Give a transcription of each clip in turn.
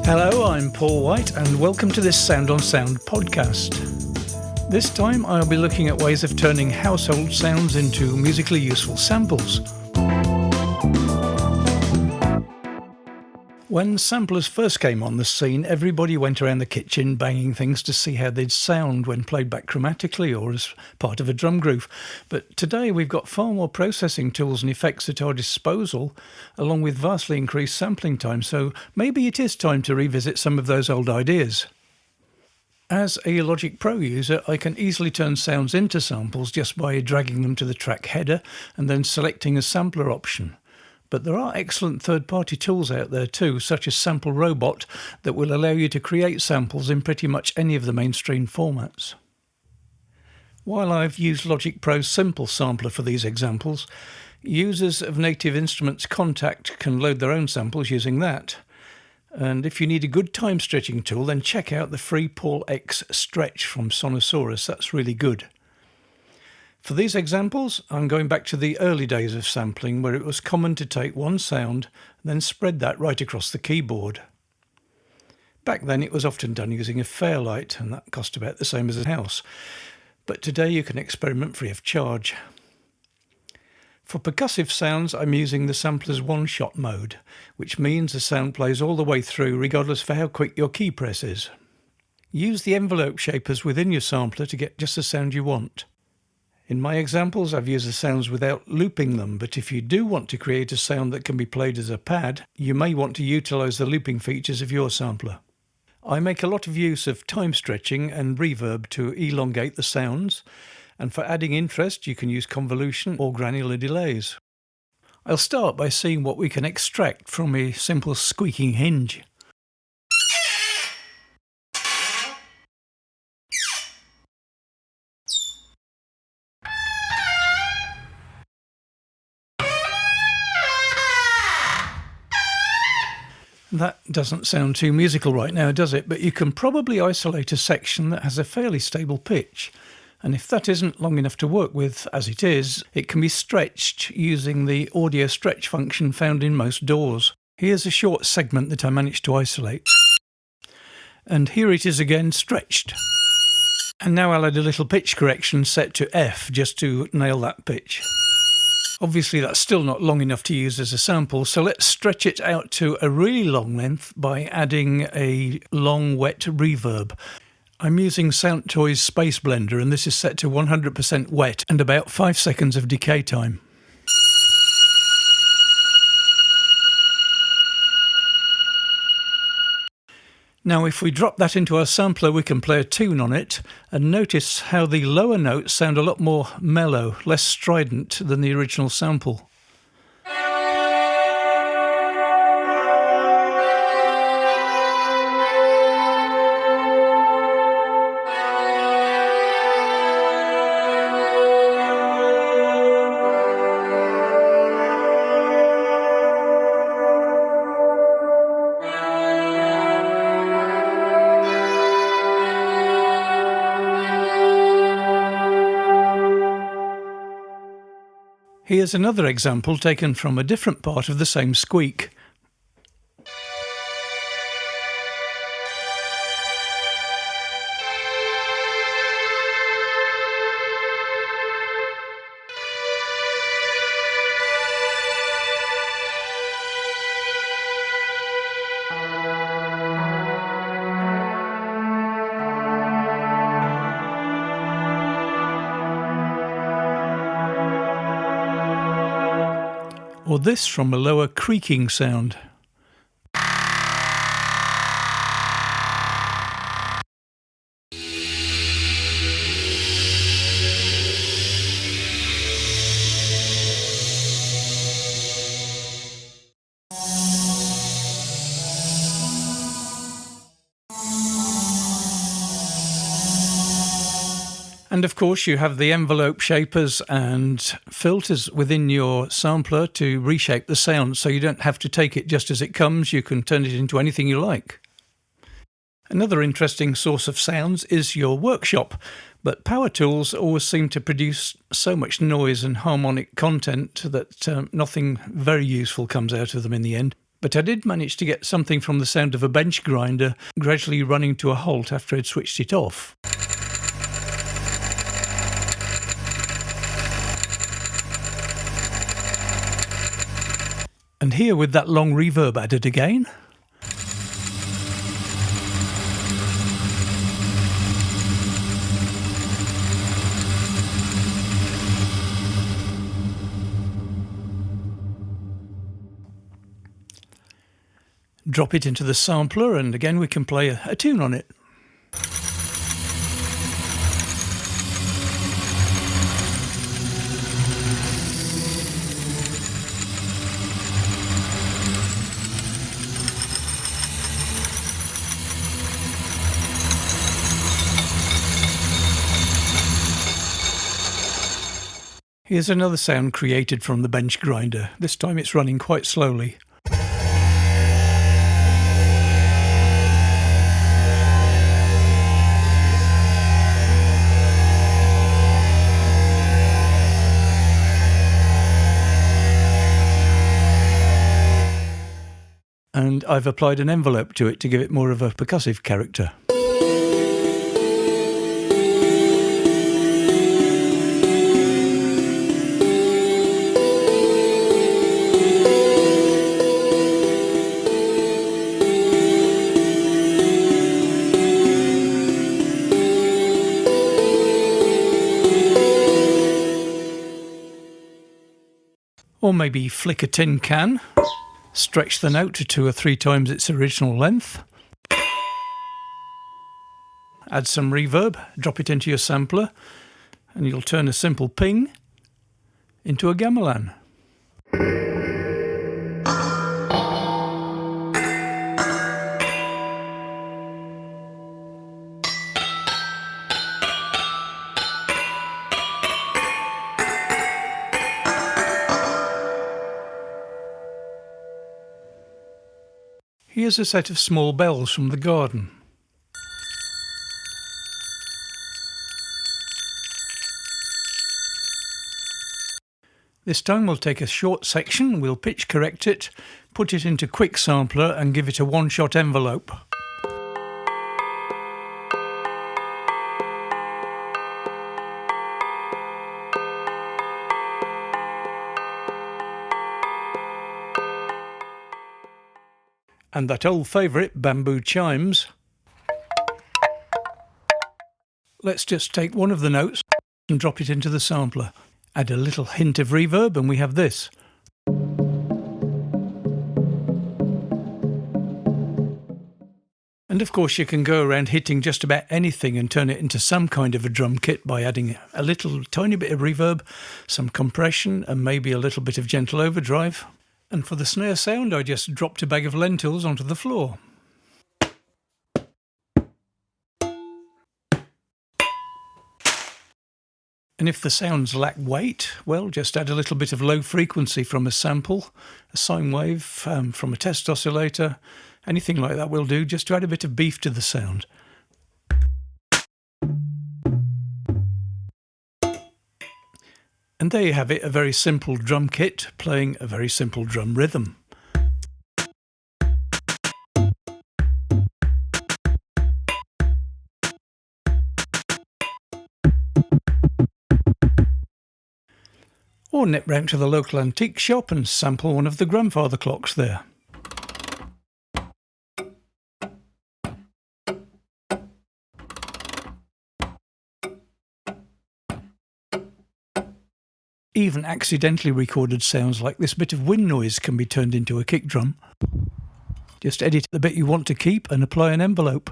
Hello, I'm Paul White and welcome to this Sound on Sound podcast. This time I'll be looking at ways of turning household sounds into musically useful samples. When samplers first came on the scene, everybody went around the kitchen banging things to see how they'd sound when played back chromatically or as part of a drum groove. But today we've got far more processing tools and effects at our disposal, along with vastly increased sampling time, so maybe it is time to revisit some of those old ideas. As a Logic Pro user, I can easily turn sounds into samples just by dragging them to the track header and then selecting a sampler option. But there are excellent third-party tools out there too, such as Sample Robot, that will allow you to create samples in pretty much any of the mainstream formats. While I've used Logic Pro's Simple Sampler for these examples, users of Native Instruments Contact can load their own samples using that. And if you need a good time stretching tool, then check out the free Paul X Stretch from Sonosaurus. That's really good. For these examples, I'm going back to the early days of sampling, where it was common to take one sound and then spread that right across the keyboard. Back then it was often done using a Fairlight, and that cost about the same as a house. But today you can experiment free of charge. For percussive sounds, I'm using the sampler's one-shot mode, which means the sound plays all the way through regardless of how quick your key press is. Use the envelope shapers within your sampler to get just the sound you want. In my examples, I've used the sounds without looping them, but if you do want to create a sound that can be played as a pad, you may want to utilise the looping features of your sampler. I make a lot of use of time stretching and reverb to elongate the sounds, and for adding interest you can use convolution or granular delays. I'll start by seeing what we can extract from a simple squeaking hinge. That doesn't sound too musical right now, does it? But you can probably isolate a section that has a fairly stable pitch. And if that isn't long enough to work with, as it is, it can be stretched using the audio stretch function found in most DAWs. Here's a short segment that I managed to isolate. And here it is again, stretched. And now I'll add a little pitch correction set to F just to nail that pitch. Obviously that's still not long enough to use as a sample, so let's stretch it out to a really long length by adding a long wet reverb. I'm using Soundtoys Space Blender, and this is set to 100% wet and about 5 seconds of decay time. Now if we drop that into our sampler, we can play a tune on it, and notice how the lower notes sound a lot more mellow, less strident than the original sample. Here's another example taken from a different part of the same squeak. Or this from a lower creaking sound. And of course you have the envelope shapers and filters within your sampler to reshape the sound, so you don't have to take it just as it comes, you can turn it into anything you like. Another interesting source of sounds is your workshop, but power tools always seem to produce so much noise and harmonic content that nothing very useful comes out of them in the end. But I did manage to get something from the sound of a bench grinder gradually running to a halt after I'd switched it off. And here with that long reverb added again. Drop it into the sampler and again we can play a tune on it. Here's another sound created from the bench grinder. This time it's running quite slowly. And I've applied an envelope to it to give it more of a percussive character. Or maybe flick a tin can, stretch the note to 2 or 3 times its original length, add some reverb, drop it into your sampler, and you'll turn a simple ping into a gamelan. Here's a set of small bells from the garden. This time we'll take a short section, we'll pitch correct it, put it into quick sampler and give it a one-shot envelope. And that old favourite, bamboo chimes. Let's just take one of the notes and drop it into the sampler. Add a little hint of reverb and we have this. And of course you can go around hitting just about anything and turn it into some kind of a drum kit by adding a little tiny bit of reverb, some compression and maybe a little bit of gentle overdrive. And for the snare sound, I just dropped a bag of lentils onto the floor. And if the sounds lack weight, well, just add a little bit of low frequency from a sample, a sine wave from a test oscillator, anything like that will do, just to add a bit of beef to the sound. And there you have it, a very simple drum kit playing a very simple drum rhythm. Or nip round to the local antique shop and sample one of the grandfather clocks there. Even accidentally recorded sounds like this bit of wind noise can be turned into a kick drum. Just edit the bit you want to keep and apply an envelope.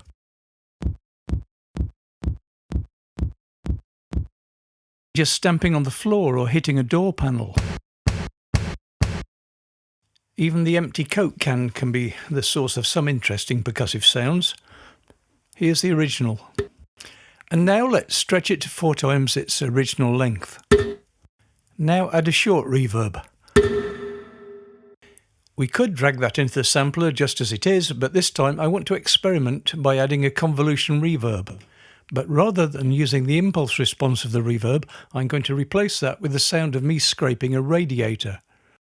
Just stamping on the floor or hitting a door panel. Even the empty Coke can be the source of some interesting percussive sounds. Here's the original. And now let's stretch it to 4 times its original length. Now add a short reverb. We could drag that into the sampler just as it is, but this time I want to experiment by adding a convolution reverb. But rather than using the impulse response of the reverb, I'm going to replace that with the sound of me scraping a radiator.